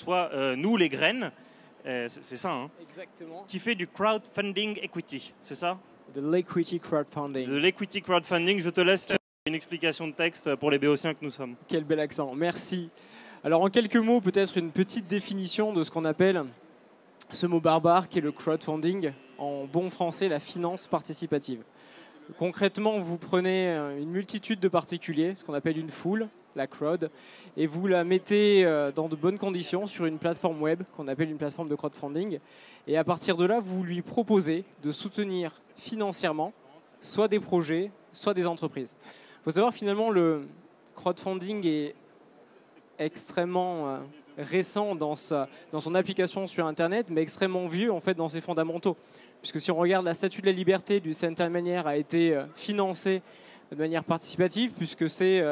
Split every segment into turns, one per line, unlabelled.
soit nous, les graines, c'est ça, hein,
Exactement.
qui fait du crowdfunding equity, c'est ça?
De l'equity crowdfunding.
De l'equity crowdfunding, je te laisse faire une explication de texte pour les béotiens que nous sommes.
Quel bel accent, merci. Alors en quelques mots, peut-être une petite définition de ce qu'on appelle ce mot barbare qui est le crowdfunding, en bon français la finance participative. Concrètement, vous prenez une multitude de particuliers, ce qu'on appelle une foule, la crowd, et vous la mettez dans de bonnes conditions sur une plateforme web qu'on appelle une plateforme de crowdfunding. Et à partir de là, vous lui proposez de soutenir financièrement soit des projets, soit des entreprises. Il faut savoir finalement le crowdfunding est extrêmement récent dans son application sur Internet, mais extrêmement vieux en fait dans ses fondamentaux. Puisque si on regarde la Statue de la Liberté d'une certaine manière a été financée de manière participative, puisque c'est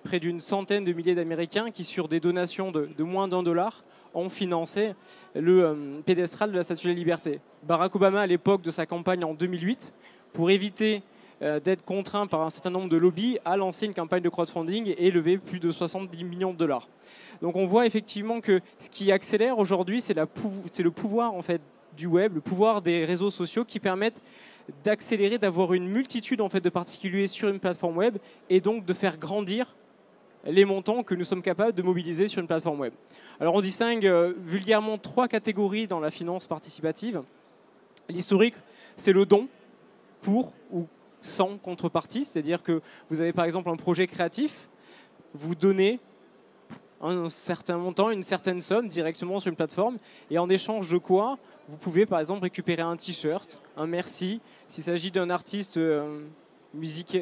près d'une centaine de milliers d'Américains qui, sur des donations de moins d'$1, ont financé le pédestal de la Statue de la Liberté. Barack Obama, à l'époque de sa campagne en 2008, pour éviter d'être contraint par un certain nombre de lobbies, a lancé une campagne de crowdfunding et levé plus de 70 millions de dollars. Donc on voit effectivement que ce qui accélère aujourd'hui, c'est le pouvoir en fait, du web, le pouvoir des réseaux sociaux qui permettent d'accélérer, d'avoir une multitude en fait, de particuliers sur une plateforme web et donc de faire grandir les montants que nous sommes capables de mobiliser sur une plateforme web. Alors on distingue vulgairement 3 catégories dans la finance participative. L'historique, c'est le don pour ou sans contrepartie, c'est-à-dire que vous avez par exemple un projet créatif, vous donnez un certain montant, une certaine somme directement sur une plateforme et en échange de quoi vous pouvez par exemple récupérer un t-shirt, un merci, s'il s'agit d'un artiste, un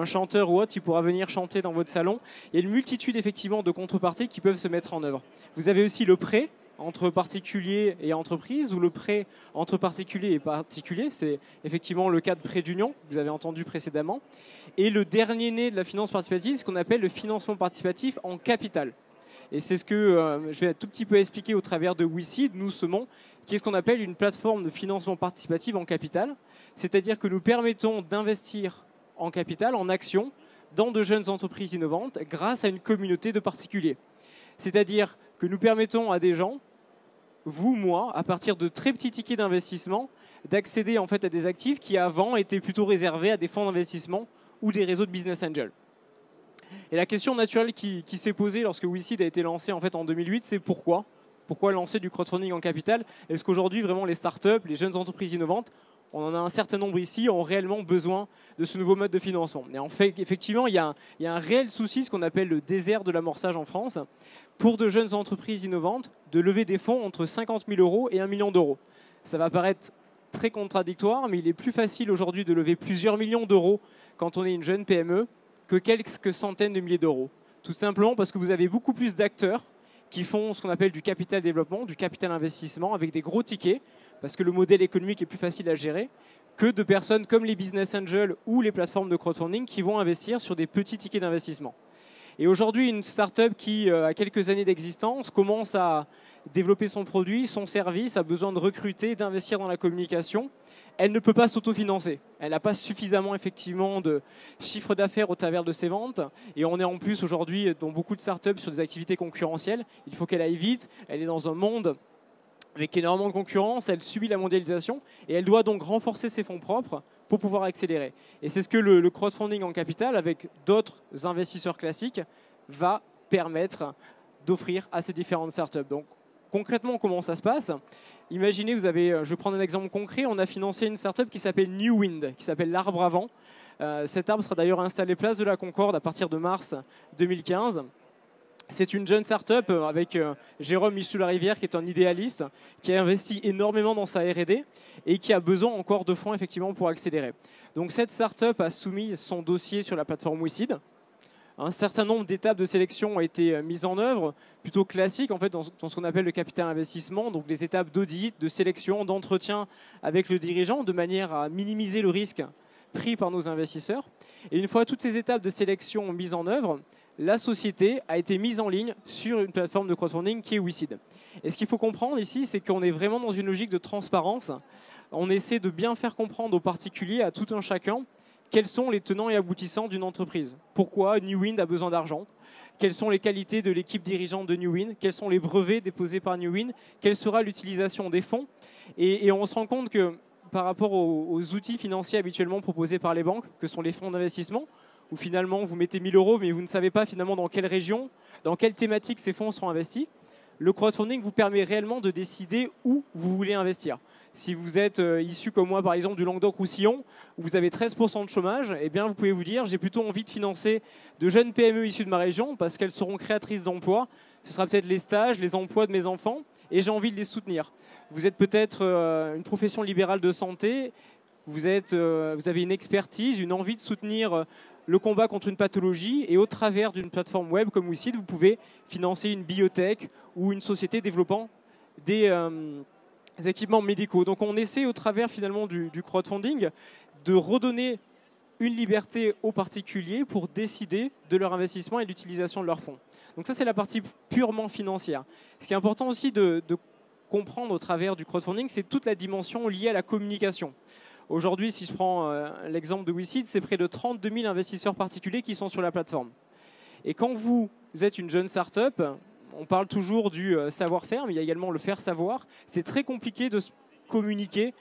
chanteur ou autre, il pourra venir chanter dans votre salon. Il y a une multitude effectivement de contreparties qui peuvent se mettre en œuvre. Vous avez aussi le prêt entre particuliers et entreprises ou le prêt entre particuliers et particuliers, c'est effectivement le cas de prêt d'union que vous avez entendu précédemment. Et le dernier né de la finance participative, c'est ce qu'on appelle le financement participatif en capital. Et c'est ce que je vais un tout petit peu expliquer au travers de WeSeed, nous semons, qui est ce qu'on appelle une plateforme de financement participatif en capital. C'est-à-dire que nous permettons d'investir en capital, en actions, dans de jeunes entreprises innovantes grâce à une communauté de particuliers. C'est-à-dire que nous permettons à des gens, vous, moi, à partir de très petits tickets d'investissement, d'accéder en fait à des actifs qui avant étaient plutôt réservés à des fonds d'investissement ou des réseaux de business angels. Et la question naturelle qui s'est posée lorsque WeSeed a été lancé en fait en 2008, c'est pourquoi? Pourquoi lancer du crowdfunding en capital? Est-ce qu'aujourd'hui, vraiment, les startups, les jeunes entreprises innovantes, on en a un certain nombre ici, ont réellement besoin de ce nouveau mode de financement? Et en fait, effectivement, il y a un réel souci, ce qu'on appelle le désert de l'amorçage en France, pour de jeunes entreprises innovantes, de lever des fonds entre 50 000 € et 1 million d'euros. Ça va paraître très contradictoire, mais il est plus facile aujourd'hui de lever plusieurs millions d'euros quand on est une jeune PME que quelques centaines de milliers d'euros. Tout simplement parce que vous avez beaucoup plus d'acteurs qui font ce qu'on appelle du capital développement, du capital investissement avec des gros tickets, parce que le modèle économique est plus facile à gérer, que de personnes comme les business angels ou les plateformes de crowdfunding qui vont investir sur des petits tickets d'investissement. Et aujourd'hui, une startup qui a quelques années d'existence commence à développer son produit, son service, a besoin de recruter, d'investir dans la communication. Elle ne peut pas s'autofinancer. Elle n'a pas suffisamment effectivement de chiffre d'affaires au travers de ses ventes. Et on est en plus aujourd'hui dans beaucoup de startups sur des activités concurrentielles. Il faut qu'elle aille vite. Elle est dans un monde avec énormément de concurrence. Elle subit la mondialisation et elle doit donc renforcer ses fonds propres pour pouvoir accélérer. Et c'est ce que le crowdfunding en capital, avec d'autres investisseurs classiques, va permettre d'offrir à ces différentes startups. Donc concrètement, comment ça se passe? Imaginez, je vais prendre un exemple concret, on a financé une startup qui s'appelle New Wind, qui s'appelle l'arbre à vent. Cet arbre sera d'ailleurs installé place de la Concorde à partir de mars 2015. C'est une jeune startup avec Jérôme Michel-Larivière, qui est un idéaliste, qui a investi énormément dans sa R&D et qui a besoin encore de fonds effectivement pour accélérer. Donc cette startup a soumis son dossier sur la plateforme WeSeed. Un certain nombre d'étapes de sélection ont été mises en œuvre, plutôt classiques en fait, dans ce qu'on appelle le capital investissement, donc les étapes d'audit, de sélection, d'entretien avec le dirigeant, de manière à minimiser le risque pris par nos investisseurs. Et une fois toutes ces étapes de sélection mises en œuvre, la société a été mise en ligne sur une plateforme de crowdfunding qui est WeSeed. Et ce qu'il faut comprendre ici, c'est qu'on est vraiment dans une logique de transparence. On essaie de bien faire comprendre aux particuliers, à tout un chacun, quels sont les tenants et aboutissants d'une entreprise. Pourquoi Newwind a besoin d'argent? Quelles sont les qualités de l'équipe dirigeante de Newwind? Quels sont les brevets déposés par Newwind? Quelle sera l'utilisation des fonds? Et on se rend compte que par rapport aux outils financiers habituellement proposés par les banques, que sont les fonds d'investissement, où finalement vous mettez 1 000 euros, mais vous ne savez pas finalement dans quelle région, dans quelle thématique ces fonds seront investis, le crowdfunding vous permet réellement de décider où vous voulez investir. Si vous êtes issu comme moi, par exemple, du Languedoc-Roussillon, où vous avez 13% de chômage, eh bien, vous pouvez vous dire j'ai plutôt envie de financer de jeunes PME issues de ma région parce qu'elles seront créatrices d'emplois. Ce sera peut-être les stages, les emplois de mes enfants, et j'ai envie de les soutenir. Vous êtes peut-être une profession libérale de santé, vous avez une expertise, une envie de soutenir le combat contre une pathologie, et au travers d'une plateforme web comme WeSeed, vous pouvez financer une biotech ou une société développant des équipements médicaux. Donc on essaie au travers finalement du crowdfunding de redonner une liberté aux particuliers pour décider de leur investissement et de l'utilisation de leurs fonds. Donc ça c'est la partie purement financière. Ce qui est important aussi de comprendre au travers du crowdfunding, c'est toute la dimension liée à la communication. Aujourd'hui, si je prends l'exemple de WeSeed, c'est près de 32 000 investisseurs particuliers qui sont sur la plateforme. Et quand vous êtes une jeune start-up, on parle toujours du savoir-faire, mais il y a également le faire savoir. C'est très compliqué de communiquer,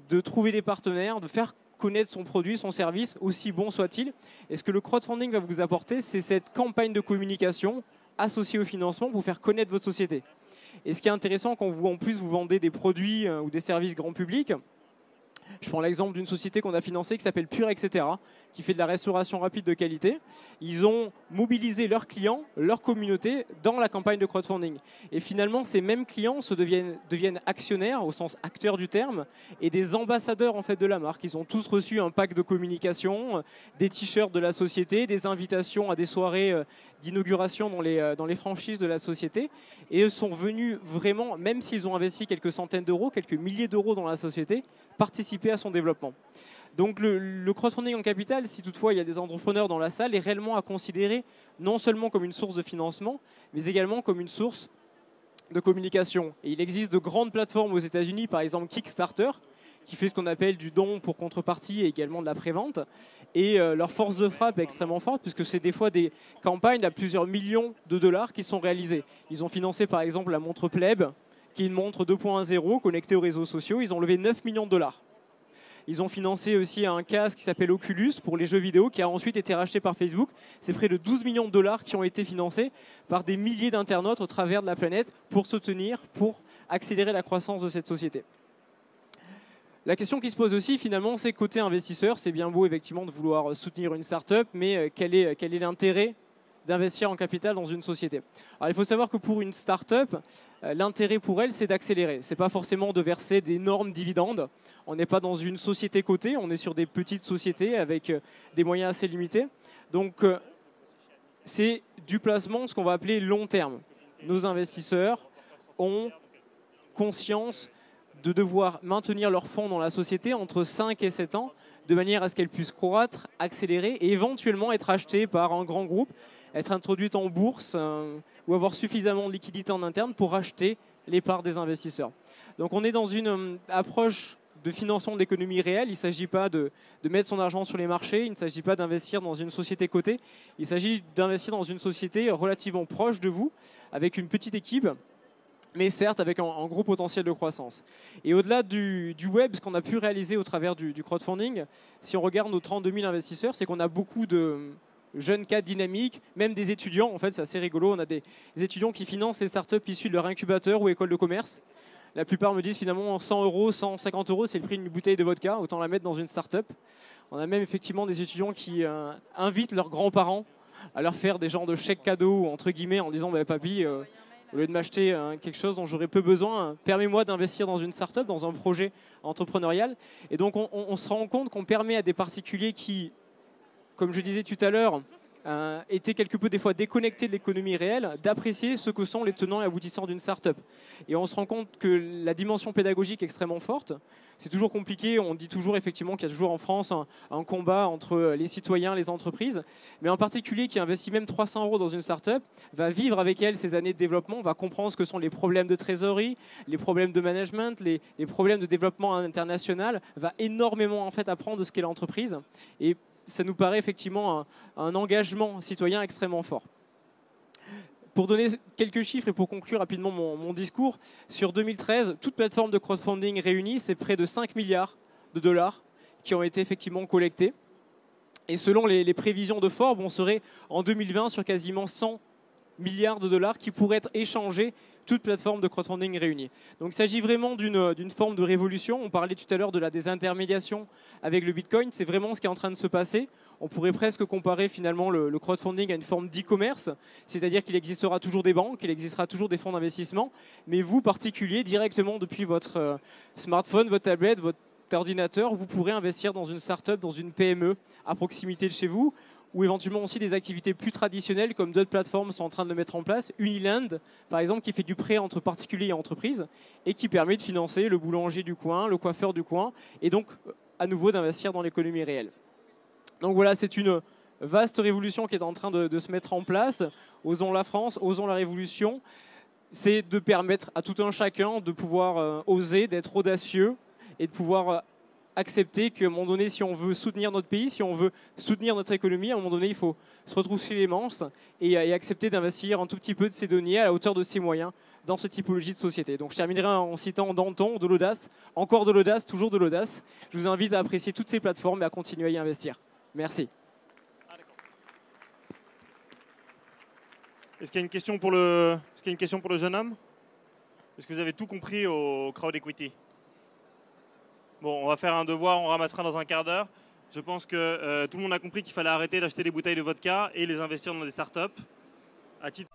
de trouver des partenaires, de faire connaître son produit, son service, aussi bon soit-il. Et ce que le crowdfunding va vous apporter, c'est cette campagne de communication associée au financement pour faire connaître votre société. Et ce qui est intéressant, quand vous, en plus, vous vendez des produits ou des services grand public, je prends l'exemple d'une société qu'on a financée qui s'appelle Pure, etc., qui fait de la restauration rapide de qualité. Ils ont mobilisé leurs clients, leur communauté, dans la campagne de crowdfunding. Et finalement, ces mêmes clients deviennent actionnaires, au sens acteurs du terme, et des ambassadeurs en fait, de la marque. Ils ont tous reçu un pack de communication, des t-shirts de la société, des invitations à des soirées d'inauguration dans les franchises de la société. Et eux sont venus vraiment, même s'ils ont investi quelques centaines d'euros, quelques milliers d'euros dans la société, participer à son développement. Donc le crowdfunding en capital, si toutefois il y a des entrepreneurs dans la salle, est réellement à considérer non seulement comme une source de financement, mais également comme une source de communication. Et il existe de grandes plateformes aux États-Unis, par exemple Kickstarter, qui fait ce qu'on appelle du don pour contrepartie et également de la prévente. Et leur force de frappe est extrêmement forte, puisque c'est des fois des campagnes à plusieurs millions de dollars qui sont réalisées. Ils ont financé par exemple la montre Pleb, qui est une montre 2.0 connectée aux réseaux sociaux. Ils ont levé 9 millions de dollars. Ils ont financé aussi un casque qui s'appelle Oculus pour les jeux vidéo, qui a ensuite été racheté par Facebook. C'est près de 12 millions de dollars qui ont été financés par des milliers d'internautes au travers de la planète pour soutenir, pour accélérer la croissance de cette société. La question qui se pose aussi, finalement, c'est côté investisseur. C'est bien beau, effectivement, de vouloir soutenir une start-up, mais quel est l'intérêt d'investir en capital dans une société? Alors, il faut savoir que pour une start-up, l'intérêt pour elle, c'est d'accélérer. Ce n'est pas forcément de verser d'énormes dividendes. On n'est pas dans une société cotée, on est sur des petites sociétés avec des moyens assez limités. Donc, c'est du placement, ce qu'on va appeler long terme. Nos investisseurs ont conscience de devoir maintenir leurs fonds dans la société entre 5 et 7 ans, de manière à ce qu'elle puisse croître, accélérer et éventuellement être achetée par un grand groupe, être introduite en bourse ou avoir suffisamment de liquidité en interne pour acheter les parts des investisseurs. Donc on est dans une approche de financement de l'économie réelle. Il ne s'agit pas de mettre son argent sur les marchés, il ne s'agit pas d'investir dans une société cotée, il s'agit d'investir dans une société relativement proche de vous, avec une petite équipe, mais certes avec un gros potentiel de croissance. Et au-delà du web, ce qu'on a pu réaliser au travers du crowdfunding, si on regarde nos 32 000 investisseurs, c'est qu'on a beaucoup de jeunes cas dynamiques, même des étudiants. En fait, c'est assez rigolo. On a des étudiants qui financent les startups issues de leur incubateur ou école de commerce. La plupart me disent finalement 100 euros, 150 euros, c'est le prix d'une bouteille de vodka, autant la mettre dans une startup. On a même effectivement des étudiants qui invitent leurs grands-parents à leur faire des genres de chèques cadeaux, entre guillemets, en disant bah, papy, au lieu de m'acheter quelque chose dont j'aurais peu besoin, permets-moi d'investir dans une start-up, dans un projet entrepreneurial. Et donc on se rend compte qu'on permet à des particuliers qui, comme je disais tout à l'heure, étaient quelque peu des fois déconnectés de l'économie réelle, d'apprécier ce que sont les tenants et aboutissants d'une start-up. Et on se rend compte que la dimension pédagogique est extrêmement forte. C'est toujours compliqué, on dit toujours effectivement qu'il y a toujours en France un combat entre les citoyens, les entreprises, mais en particulier qui investit même 300 euros dans une start-up, va vivre avec elle ces années de développement, va comprendre ce que sont les problèmes de trésorerie, les problèmes de management, les problèmes de développement international, va énormément en fait apprendre de ce qu'est l'entreprise. Et ça nous paraît effectivement un engagement citoyen extrêmement fort. Pour donner quelques chiffres et pour conclure rapidement mon discours, sur 2013, toute plateforme de crowdfunding réunie, c'est près de 5 milliards de dollars qui ont été effectivement collectés. Et selon les prévisions de Forbes, on serait en 2020 sur quasiment 100 milliards de dollars qui pourraient être échangés, toute plateforme de crowdfunding réunie. Donc il s'agit vraiment d'une forme de révolution. On parlait tout à l'heure de la désintermédiation avec le Bitcoin. C'est vraiment ce qui est en train de se passer. On pourrait presque comparer finalement le crowdfunding à une forme d'e-commerce, c'est-à-dire qu'il existera toujours des banques, il existera toujours des fonds d'investissement, mais vous, particulier, directement depuis votre smartphone, votre tablette, votre ordinateur, vous pourrez investir dans une start-up, dans une PME à proximité de chez vous, ou éventuellement aussi des activités plus traditionnelles comme d'autres plateformes sont en train de le mettre en place. Uniland, par exemple, qui fait du prêt entre particuliers et entreprises et qui permet de financer le boulanger du coin, le coiffeur du coin, et donc à nouveau d'investir dans l'économie réelle. Donc voilà, c'est une vaste révolution qui est en train de se mettre en place. Osons la France, osons la révolution. C'est de permettre à tout un chacun de pouvoir oser, d'être audacieux et de pouvoir accepter qu'à un moment donné, si on veut soutenir notre pays, si on veut soutenir notre économie, à un moment donné, il faut se retrousser les manches et accepter d'investir un tout petit peu de ses deniers à la hauteur de ses moyens dans cette typologie de société. Donc je terminerai en citant Danton, de l'audace, encore de l'audace, toujours de l'audace. Je vous invite à apprécier toutes ces plateformes et à continuer à y investir. Merci.
Est-ce qu'il y a une question pour le jeune homme? Est-ce que vous avez tout compris au crowd equity? Bon, on va faire un devoir, on ramassera dans un quart d'heure. Je pense que tout le monde a compris qu'il fallait arrêter d'acheter des bouteilles de vodka et les investir dans des startups. À titre